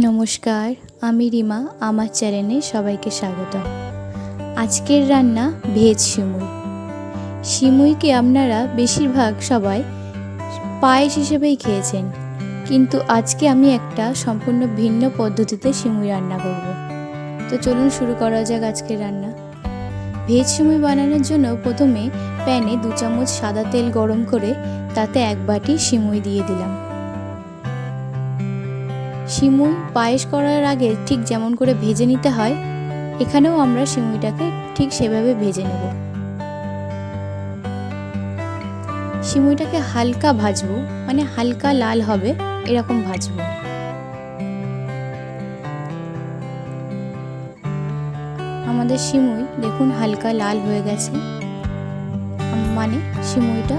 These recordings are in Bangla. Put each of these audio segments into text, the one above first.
নমস্কার, আমি রিমা। আমার চ্যানেলে সবাইকে স্বাগত। আজকের রান্না ভেজ সিমুই। সিমুইকে আপনারা বেশিরভাগ সবাই পায়েস হিসেবেই খেয়েছেন, কিন্তু আজকে আমি একটা সম্পূর্ণ ভিন্ন পদ্ধতিতে সিমুই রান্না করব। তো চলুন শুরু করা যাক আজকের রান্না। ভেজ সিমুই বানানোর জন্য প্রথমে প্যানে 2 চামচ সাদা তেল গরম করে তাতে 1 বাটি সিমুই দিয়ে দিলাম। সিমুই পায়েস করার আগে ঠিক যেমন করে ভেজে নিতে হয়, এখানেও আমরা সিমুইটাকে ঠিক সেভাবে ভেজে নেব। সিমুইটাকে হালকা ভাজবো, মানে হালকা লাল হবে এরকম ভাজবো। আমাদের সিমুই দেখুন হালকা লাল হয়ে গেছে, মানে সিমুইটা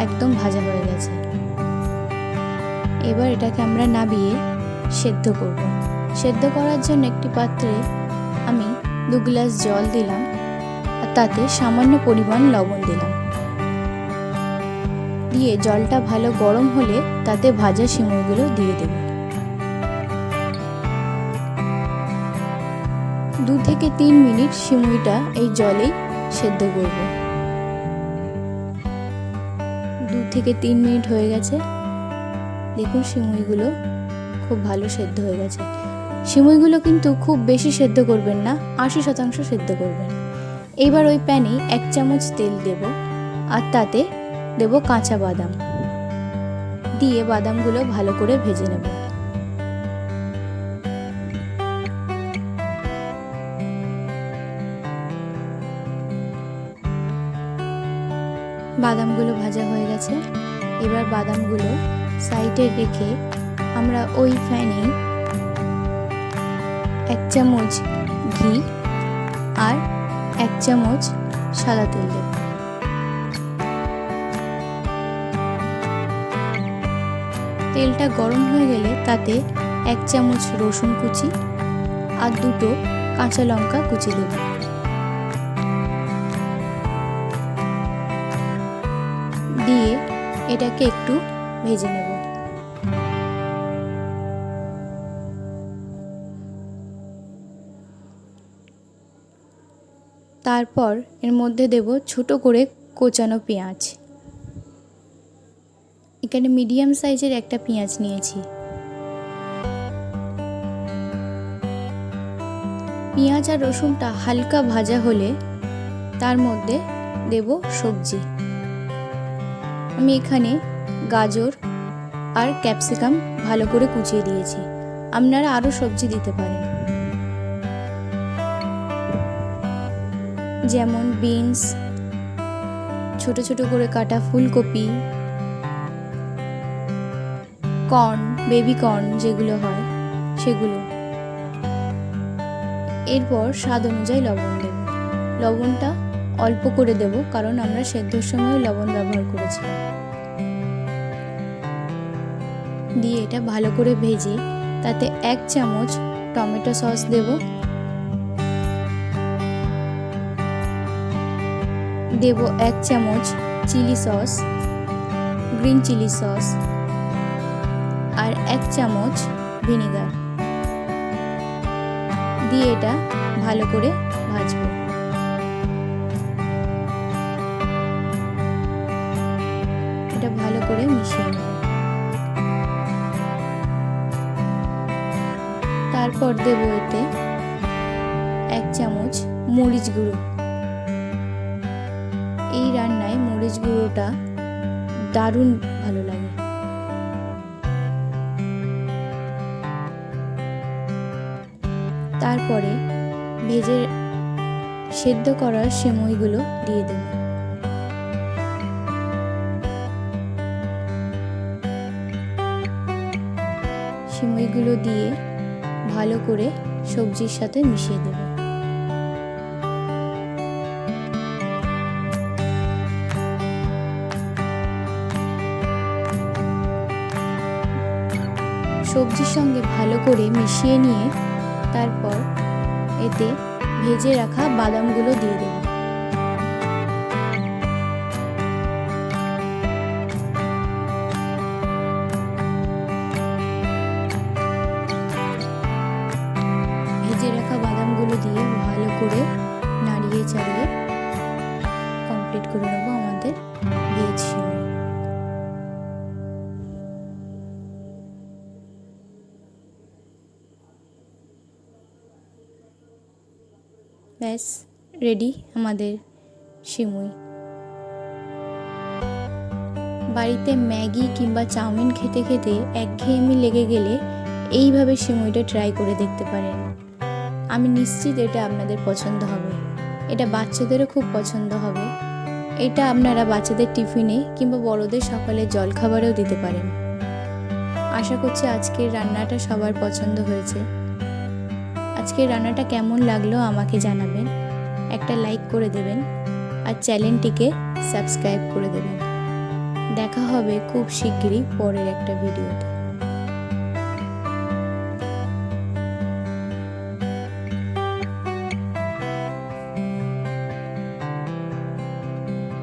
একদম ভাজা হয়ে গেছে। এবার এটাকে আমরা নামিয়ে সেদ্ধ করব। সেদ্ধ করার জন্য একটি পাত্রে আমি 2 গ্লাস জল দিলাম আর তাতে সামান্য পরিমাণ লবণ দিলাম। দিয়ে জলটা ভালো গরম হলে তাতে ভাজা সিমুইগুলো দিয়ে দেব। 2 থেকে 3 মিনিট সিমুইটা এই জলেই সেদ্ধ করব। 2 থেকে 3 মিনিট হয়ে গেছে। দেখুন সিমুইগুলো খুব ভালো সেদ্ধ হয়ে গেছে। সিমুইগুলো কিন্তু খুব বেশি সেদ্ধ করবেন না, 80% সেদ্ধ করবেন। এবার ওই প্যানে 1 চামচ তেল দেব আর তাতে দেব কাঁচা বাদাম। দিয়ে বাদামগুলো ভালো করে ভেজে নেব। বাদামগুলো ভাজা হয়ে গেছে। এবার বাদামগুলো সাইডে রেখে আমরা ওই প্যানে 1 চামচ ঘি আর 1 চামচ সাদা তেল দেব। তেলটা গরম হয়ে গেলে তাতে 1 চামচ রসুন কুচি আর 2টো কাঁচা লঙ্কা কুচি দেব। দিয়ে এটাকে একটু ভেজে নেব। তারপর এর মধ্যে দেব ছোট করে কোচানো পেঁয়াজ। এখানে মিডিয়াম সাইজের একটা পেঁয়াজ নিয়েছি। পেঁয়াজ আর রসুনটা হালকা ভাজা হলে তার মধ্যে দেব সবজি। আমি এখানে গাজর আর ক্যাপসিকাম ভালো করে কুচিয়ে দিয়েছি। আপনারা আরও সবজি দিতে পারেন, যেমন বিনস, ছোট ছোট করে কাটা ফুলকপি, কর্ন, বেবি কর্ন যেগুলো হয় সেগুলো। এরপর স্বাদ অনুযায়ী লবণ দেব। লবণটা অল্প করে দেব, কারণ আমরা সেদ্ধর সময় লবণ ব্যবহার করেছিলাম। দিয়ে এটা ভালো করে ভেজে তাতে 1 চামচ টমেটো সস দেব। দেব 1 চামচ chilli sauce, green chilli sauce আর 1 চামচ ভিনেগার। দিয়ে এটা ভালো করে ভাজবো। এটা ভালো করে মিশিয়ে নেব। তারপর দেব এতে 1 চামচ মরিচ গুঁড়ো। এই রান্নায় মরিচ গুঁড়োটা দারুণ ভালো লাগে। তারপরে ভেজে সেদ্ধ করার সিমুইগুলো দিয়ে দেব। সিমুইগুলো দিয়ে ভালো করে সবজির সাথে মিশিয়ে দেব। সবজির সঙ্গে ভালো করে মিশিয়ে নিয়ে তারপর এতে ভেজে রাখা বাদামগুলো দিয়ে দেব। ভেজে রাখা বাদামগুলো দিয়ে ভালো করে নাড়িয়ে চাড়িয়ে কমপ্লিট করে নেবো আমাদের ভেজ সিমুই। ব্যাস রেডি আমাদের সিমুই। বাড়িতে ম্যাগি কিংবা চাউমিন খেতে খেতে একঘেয়েমি লেগে গেলে এইভাবে সিমুইটা ট্রাই করে দেখতে পারেন। আমি নিশ্চিত এটা আপনাদের পছন্দ হবে। এটা বাচ্চাদেরও খুব পছন্দ হবে। এটা আপনারা বাচ্চাদের টিফিনে কিংবা বড়দের সকালে জলখাবারেও দিতে পারেন। আশা করছি আজকের রান্নাটা সবার পছন্দ হয়েছে। আজকের রান্নাটা কেমন লাগলো আমাকে জানাবেন, একটা লাইক করে দেবেন আর চ্যানেলটিকে সাবস্ক্রাইব করে দেবেন। দেখা হবে খুব শিগগিরই পরের একটা ভিডিওতে।